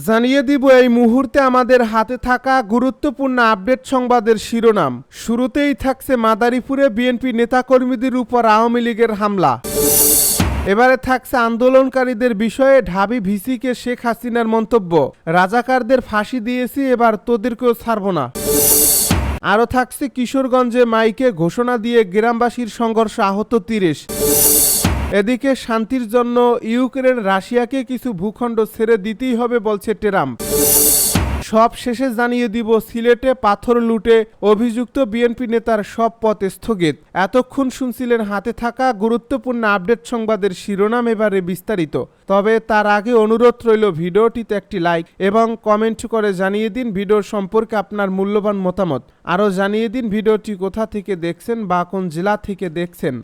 জানিয়ে দিব এই মুহূর্তে আমাদের হাতে থাকা গুরুত্বপূর্ণ আপডেট সংবাদের শিরোনাম। শুরুতেই থাকছে মাদারীপুরে বিএনপি নেতাকর্মীদের উপর আওয়ামী লীগের হামলা। এবারে থাকছে আন্দোলনকারীদের বিষয়ে ঢাবি ভিসিকে শেখ হাসিনার মন্তব্য, রাজাকারদের ফাঁসি দিয়েছি, এবার তোদেরকেও ছাড়ব না। আরও থাকছে কিশোরগঞ্জে মাইকে ঘোষণা দিয়ে গ্রামবাসীর সংঘর্ষ, আহত ৩০। এদিকে শান্তির জন্য ইউক্রেন রাশিয়াকে কিছু ভূখণ্ড ছেড়ে দিতেই হবে বলছে ট্রাম্প। সব শেষে জানিয়ে দিব সিলেটে পাথর লুটে অভিযুক্ত বিএনপি নেতার সব পথ স্থগিত। এতক্ষণ শুনছিলেন হাতে থাকা গুরুত্বপূর্ণ আপডেট সংবাদের শিরোনাম, এবারে বিস্তারিত। তবে তার আগে অনুরোধ রইল ভিডিওটিতে একটি লাইক এবং কমেন্ট করে জানিয়ে দিন ভিডিও সম্পর্কে আপনার মূল্যবান মতামত। আরও জানিয়ে দিন ভিডিওটি কোথা থেকে দেখছেন বা কোন জেলা থেকে দেখছেন।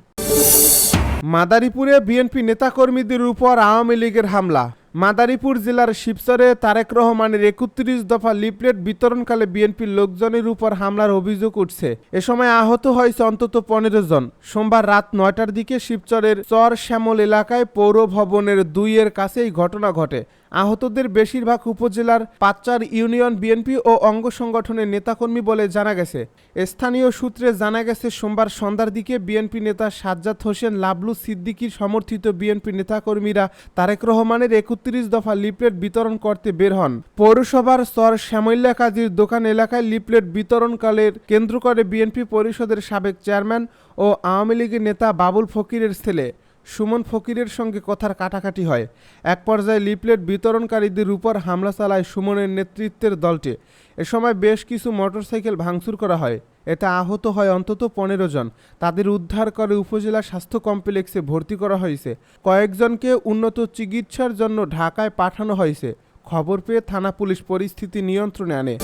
মাদারীপুরে বিএনপি নেতাকর্মীদের উপর আওয়ামী লীগের হামলা। মাদারীপুর জেলার শিবচরে তারেক রহমানের ৩১ দফা লিফলেট বিতরণকালে বিএনপির লোকজনের উপর হামলার অভিযোগ উঠছে। এ সময় আহত হয়েছে অন্তত ১৫ জন। সোমবার রাত ৯টার দিকে শিবচরের চর শ্যামল এলাকায় পৌর ভবনের ২-এর কাছে এই ঘটনা ঘটে। আহতদের বেশিরভাগ উপজেলার পাচ্চার ইউনিয়ন বিএনপি ও অঙ্গ সংগঠনের নেতাকর্মী বলে জানা গেছে। স্থানীয় সূত্রে জানা গেছে সোমবার সন্ধ্যার দিকে বিএনপি নেতা সাজ্জাদ হোসেন লাবলু সিদ্দিকীর সমর্থিত বিএনপি নেতাকর্মীরা তারেক রহমানের ৩১ দফা লিফলেট বিতরণ করতে বের হন। পৌরসভার চর শ্যামল্যা কাজীর দোকান এলাকায় লিফলেট বিতরণকালের কেন্দ্র করে বিএনপি পরিষদের সাবেক চেয়ারম্যান ও আওয়ামী লীগের নেতা বাবুল ফকিরের ছেলে সুমন ফকিরের সঙ্গে কথার কাটাকাটি হয়। এক পর্যায়ে লিফলেট বিতরণকারীদের উপর হামলা চালায় সুমনের নেতৃত্বের দলটি। এ সময় বেশ কিছু মোটরসাইকেল ভাঙচুর করা হয়। এতে আহত হয় অন্তত ১৫ জন। তাদের উদ্ধার করে উপজেলা স্বাস্থ্য কমপ্লেক্সে ভর্তি করা হয়েছে। কয়েকজনকে উন্নত চিকিৎসার জন্য ঢাকায় পাঠানো হয়েছে। খবর পেয়ে থানা পুলিশ পরিস্থিতি নিয়ন্ত্রণে আনে।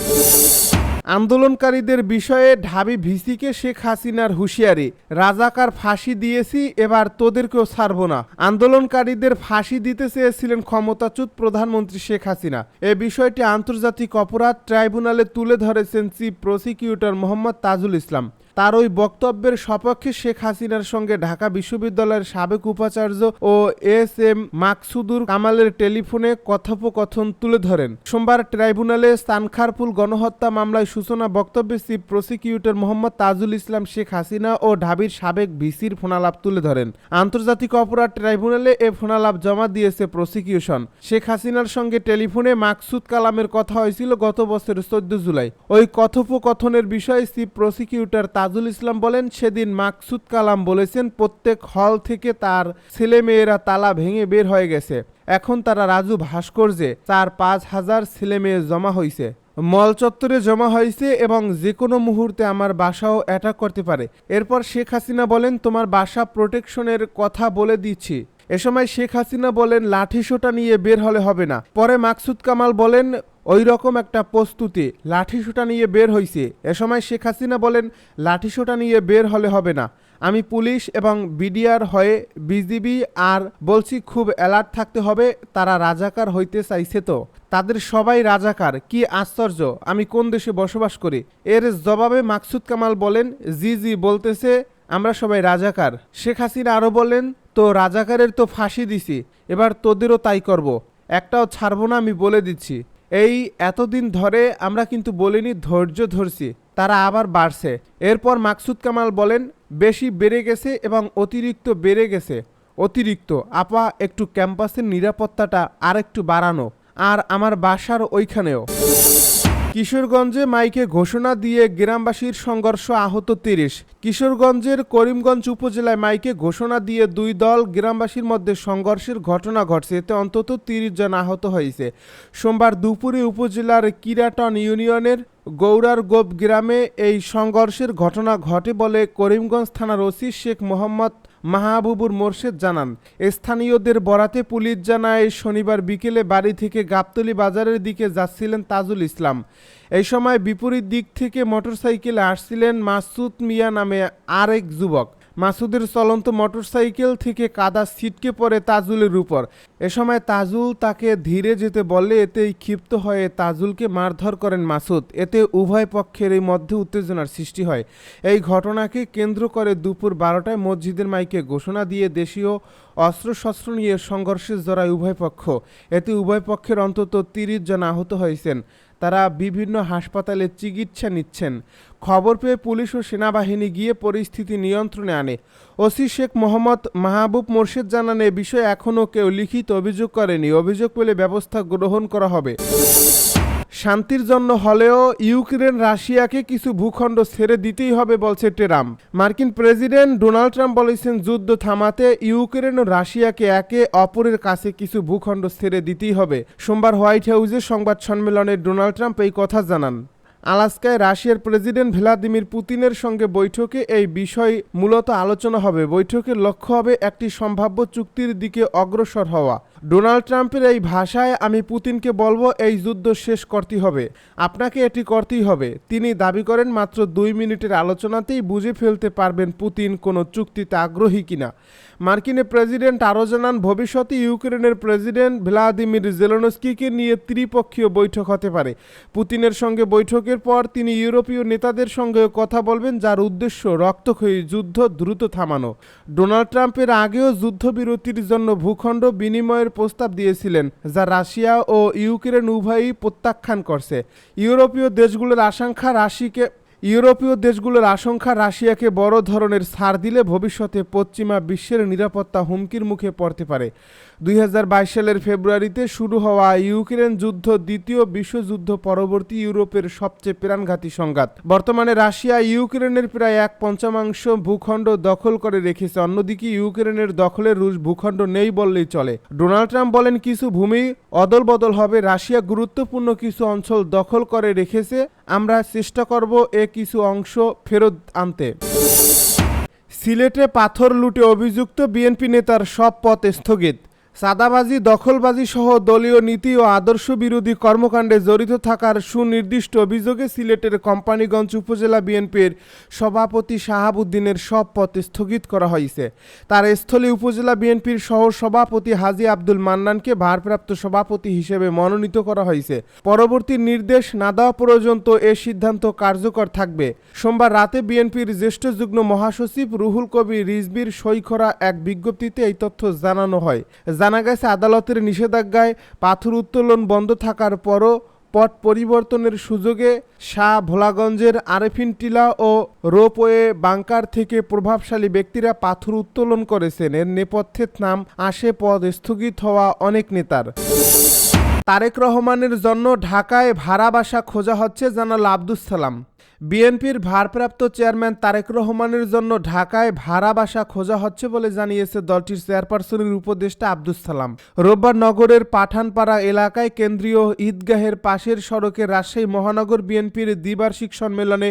আন্দোলনকারীদের বিষয়ে ঢাবি ভিসিকে শেখ হাসিনার হুঁশিয়ারি, রাজাকার ফাঁসি দিয়েছি, এবার তোদেরকেও ছাড়ব না। আন্দোলনকারীদের ফাঁসি দিতে চেয়েছিলেন ক্ষমতাচ্যুত প্রধানমন্ত্রী শেখ হাসিনা। এ বিষয়টি আন্তর্জাতিক অপরাধ ট্রাইব্যুনালে তুলে ধরেছেন চিফ প্রসিকিউটর মোহাম্মদ তাজুল ইসলাম। তার ওই বক্তব্যের সপক্ষে শেখ হাসিনার সঙ্গে ঢাকা বিশ্ববিদ্যালয়ের সাবেক উপাচার্য ও এস.এম. মাকসুদুর কামালের টেলিফোনে কথোপকথন তুলে ধরেন। সোমবার ট্রাইব্যুনালে সানখারপুল গণহত্যা মামলায় সূচনা বক্তব্যে চিফ প্রসিকিউটর মোহাম্মদ তাজুল ইসলাম শেখ হাসিনা ও ঢাবির সাবেক ভিসির ফোনালাপ তুলে ধরেন। আন্তর্জাতিক অপরাধ ট্রাইব্যুনালে এ ফোনালাপ জমা দিয়েছে প্রসিকিউশন। শেখ হাসিনার সঙ্গে টেলিফোনে মাকসুদ কালামের কথা হয়েছিল গত বছরের ১৪ জুলাই। ওই কথোপকথনের বিষয়ে চিফ প্রসিকিউটর তাজুল ইসলাম বলেন, সেদিন মাকসুদ কালাম বলেছেন প্রত্যেক হল থেকে তার ছেলে মেয়েরা তালা ভেঙে বের হয়ে গেছে। এখন তারা রাজু ভাস্কর্যে ৪-৫ হাজার ছেলে মেয়ে জমা হয়েছে, মল চত্বরে জমা হয়েছে এবং যে কোনো মুহূর্তে আমার বাসাও অ্যাটাক করতে পারে। এরপর শেখ হাসিনা বলেন, তোমার বাসা প্রোটেকশনের কথা বলে দিচ্ছি। এ সময় শেখ হাসিনা বলেন, লাঠিসোঁটা নিয়ে বের হলে হবে না। পরে মাকসুদ কামাল বলেন, ওই রকম একটা প্রস্তুতি, লাঠিসোঁটা নিয়ে বের হইছে। এ সময় শেখ হাসিনা বলেন, লাঠিসোঁটা নিয়ে বের হলে হবে না। আমি পুলিশ এবং বিডিআর হয়ে বিজিবি আর বলছি খুব অ্যালার্ট থাকতে হবে। তারা রাজাকার হইতে চাইছে তো, তাদের সবাই রাজাকার। কি আশ্চর্য, আমি কোন দেশে বসবাস করি? এর জবাবে মাকসুদ কামাল বলেন, জি জি বলতেছে, আমরা সবাই রাজাকার। শেখ হাসিনা আরও বলেন, তো রাজাকারের তো ফাঁসি দিছি, এবার তোদেরও তাই করব, একটাও ছাড়বো না, আমি বলে দিচ্ছি। এই এতদিন ধরে আমরা কিন্তু বলিনি, ধৈর্য ধরছি, তারা আবার বাড়ছে। এরপর মাকসুদ কামাল বলেন, বেশি বেড়ে গেছে এবং অতিরিক্ত বেড়ে গেছে। অতিরিক্ত আপা, একটু ক্যাম্পাসের নিরাপত্তাটা আর একটু বাড়ানো, আর আমার বাসার ওইখানেও। কিশোরগঞ্জে মাইকে ঘোষণা দিয়ে গ্রামবাসীর সংঘর্ষ, আহত ৩০। কিশোরগঞ্জের করিমগঞ্জ উপজেলায় মাইকে ঘোষণা দিয়ে দুই দল গ্রামবাসীর মধ্যে সংঘর্ষের ঘটনা ঘটছে। এতে অন্তত ৩০ জন আহত হয়েছে। সোমবার দুপুরে উপজেলার কিরাটন ইউনিয়নের গৌরার গোপ গ্রামে এই সংঘর্ষের ঘটনা ঘটে বলে করিমগঞ্জ থানার ওসি শেখ মোহাম্মদ মাহবুবুর মোর্শেদ জানান। স্থানীয়দের বরাতে পুলিশ জানায়, শনিবার বিকেলে বাড়ি থেকে গাবতলী বাজারের দিকে যাচ্ছিলেন তাজুল ইসলাম। এই সময় বিপরীত দিক থেকে মোটরসাইকেলে আসছিলেন মাসুদ মিয়া নামে আরেক যুবক। মাসুদের চলন্ত মোটরসাইকেল থেকে কাদা ছিটকে পড়ে তাজুলের উপর। এ সময় তাজুল তাকে ধীরে যেতে বললে এতেই ক্ষিপ্ত হয়ে তাজুলকে মারধর করেন মাসুদ। এতে উভয় পক্ষের এই মধ্যে উত্তেজনার সৃষ্টি হয়। এই ঘটনাকে কেন্দ্র করে দুপুর 12টায় মসজিদের মাইকে ঘোষণা দিয়ে দেশীয় অস্ত্রশস্ত্র নিয়ে সংঘর্ষে জড়ায় উভয় পক্ষ। এতে উভয় পক্ষের অন্তত 30 জন আহত হয়েছেন। তারা বিভিন্ন হাসপাতালে চিকিৎসা নিচ্ছেন। খবর পেয়ে পুলিশ ও সেনাবাহিনী গিয়ে পরিস্থিতি নিয়ন্ত্রণে আনে। ওসি শেখ মোহাম্মদ মাহবুব মোর্শেদ জানান, এ বিষয়ে এখনও কেউ লিখিত অভিযোগ করেনি। অভিযোগ পেলে ব্যবস্থা গ্রহণ করা হবে। শান্তির জন্য হলেও ইউক্রেন রাশিয়াকে কিছু ভূখণ্ড ছেড়ে দিতেই হবে বলছে ট্রাম্প। মার্কিন প্রেসিডেন্ট ডোনাল্ড ট্রাম্প বলেছেন, যুদ্ধ থামাতে ইউক্রেন ও রাশিয়াকে একে অপরের কাছে কিছু ভূখণ্ড ছেড়ে দিতেই হবে। সোমবার হোয়াইট হাউসে সংবাদ সম্মেলনে ডোনাল্ড ট্রাম্প এই কথা জানান। আলাস্কায় রাশিয়ার প্রেসিডেন্ট ভ্লাদিমির পুতিনের সঙ্গে বৈঠকে এই বিষয় মূলত আলোচনা হবে। বৈঠকের লক্ষ্য হবে একটি সম্ভাব্য চুক্তির দিকে অগ্রসর হওয়া। ডোনাল্ড ট্রাম্পের এই ভাষায়, আমি পুতিনকে বলবো এই যুদ্ধ শেষ করতেই হবে, আপনাকে এটি করতেই হবে। তিনি দাবি করেন মাত্র 2 মিনিটের আলোচনাতেই বুঝে ফেলতে পারবেন পুতিন কোনো চুক্তিতে আগ্রহী কিনা। মার্কিনের প্রেসিডেন্ট আরও জানান, ভবিষ্যতে ইউক্রেনের প্রেসিডেন্ট ভ্লাদিমির জেলেনস্কিকে নিয়ে ত্রিপক্ষীয় বৈঠক হতে পারে। পুতিনের সঙ্গে বৈঠকের পর তিনি ইউরোপীয় নেতাদের সঙ্গেও কথা বলবেন, যার উদ্দেশ্য রক্তক্ষয়ী যুদ্ধ দ্রুত থামানো। ডোনাল্ড ট্রাম্পের আগেও যুদ্ধবিরতির জন্য ভূখণ্ড বিনিময়ের প্রস্তাব দিয়েছিলেন, যা রাশিয়া ও ইউক্রেন উভয়ই প্রত্যাখ্যান করছে। ইউরোপীয় দেশগুলোর আশঙ্কা রাশিয়াকে বড় ধরনের ছাড় দিলে ভবিষ্যতে পশ্চিমা বিশ্বের নিরাপত্তা হুমকির মুখে পড়তে পারে। 2022 সালের ফেব্রুয়ারিতে শুরু হওয়া ইউক্রেন যুদ্ধ দ্বিতীয় বিশ্বযুদ্ধ পরবর্তী ইউরোপের সবচেয়ে প্রাণঘাতী সংঘাত। বর্তমানে রাশিয়া ইউক্রেনের প্রায় 1/5 ভূখণ্ড দখল করে রেখেছে। অন্যদিকে ইউক্রেনের দখলে রুশ ভূখণ্ড নেই বললেই চলে। ডোনাল্ড ট্রাম্প বলেন, কিছু ভূমি অদলবদল হবে। রাশিয়া গুরুত্বপূর্ণ কিছু অঞ্চল দখল করে রেখেছে। আমরা চেষ্টা করব কিছু অংশ ফেরত আনতে। সিলেটে পাথর লুটে অভিযুক্ত বিএনপি নেতার সব পথ স্থগিত। চাঁদাবাজি, দখলবাজি সহ দলীয় নীতি ও আদর্শ বিরোধী কর্মকাণ্ডে জড়িত থাকার সুনির্দিষ্ট অভিযোগে সিলেটের কোম্পানীগঞ্জ উপজেলা বিএনপির সভাপতি শাহাবুদ্দিনের সব পদ স্থগিত করা হয়েছে। তার স্থলে উপজেলা বিএনপির সহ সভাপতি হাজী আব্দুল মান্নানকে ভারপ্রাপ্ত সভাপতি হিসেবে মনোনীত করা হয়েছে। পরবর্তী নির্দেশ না দেওয়া পর্যন্ত এ সিদ্ধান্ত কার্যকর থাকবে। সোমবার রাতে বিএনপির জ্যেষ্ঠ যুগ্ম মহাসচিব রুহুল কবির রিজভীর সই করা এক বিজ্ঞপ্তিতে এই তথ্য জানানো হয়। জানা গেছে, আদালতের নিষেধাজ্ঞায় পাথর উত্তোলন বন্ধ থাকার পরও পট পরিবর্তনের সুযোগে শাহ ভোলাগঞ্জের আরেফিন টিলা ও রোপওয়ে বাংকার থেকে প্রভাবশালী ব্যক্তিরা পাথর উত্তোলন করেছেন। এর নেপথ্যে নাম আসে পদ স্থগিত হওয়া অনেক নেতার। তারেক রহমানের জন্য ঢাকায় ভাড়া বাসা খোঁজা হচ্ছে, জানাল আব্দুস সালাম। বিএনপির ভারপ্রাপ্ত চেয়ারম্যান তারেক রহমানের জন্য ঢাকায় ভাড়া বাসা খোঁজা হচ্ছে বলে জানিয়েছে দলটির চেয়ারপারসনের উপদেষ্টা আব্দুস সালাম। রোববার নগরের পাঠানপাড়া এলাকায় কেন্দ্রীয় ঈদগাহের পাশের সড়কে রাজশাহী মহানগর বিএনপির দ্বিবার্ষিক সম্মেলনে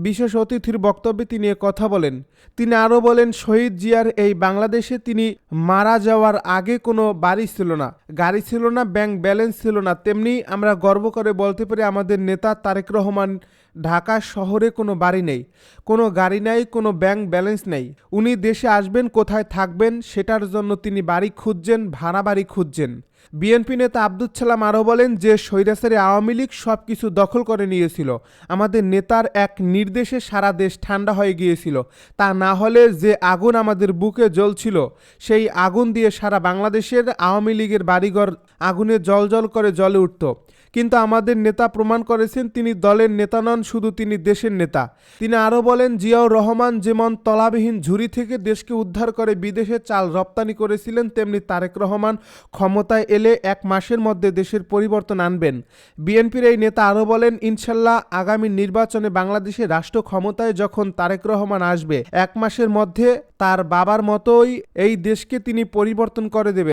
বিশেষ অতিথির বক্তব্যে তিনি কথা বলেন। তিনি আরও বলেন, শহীদ জিয়ার এই বাংলাদেশে তিনি মারা যাওয়ার আগে কোনো বাড়ি ছিল না, গাড়ি ছিল না, ব্যাংক ব্যালেন্স ছিল না। তেমনি আমরা গর্ব করে বলতে পারি, আমাদের নেতা তারেক রহমান ঢাকা শহরে কোনো বাড়ি নেই, কোনো গাড়ি নাই, কোনো ব্যাংক ব্যালেন্স নেই। উনি দেশে আসবেন, কোথায় থাকবেন সেটার জন্য তিনি বাড়ি খুঁজছেন, ভাড়া বাড়ি খুঁজছেন। বিএনপি নেতা আব্দুল সালাম আরও বলেন যে, স্বৈরাচারী আওয়ামী লীগ সব কিছু দখল করে নিয়েছিল। আমাদের নেতার এক নির্দেশে সারা দেশ ঠান্ডা হয়ে গিয়েছিল। তা না হলে যে আগুন আমাদের বুকে জ্বলছিল, সেই আগুন দিয়ে সারা বাংলাদেশের আওয়ামী লীগের বাড়িঘর আগুনে জ্বলজ্বল করে জ্বলে উঠত। কিন্তু আমাদের নেতা প্রমাণ করেছেন তিনি দলের নেতা নন, শুধু তিনি দেশের নেতা। তিনি আরও বলেন, জিয়াউর রহমান যেমন তলাবিহীন ঝুড়ি থেকে দেশকে উদ্ধার করে বিদেশে চাল রপ্তানি করেছিলেন, তেমনি তারেক রহমান ক্ষমতায় এলে 1 মাসের মধ্যে দেশের পরিবর্তন আনবেন। বিএনপির এই নেতা আরও বলেন, ইনশাল্লাহ আগামী নির্বাচনে বাংলাদেশের রাষ্ট্র ক্ষমতায় যখন তারেক রহমান আসবে, 1 মাসের মধ্যে তার বাবার মতোই এই দেশকে তিনি পরিবর্তন করে দেবেন।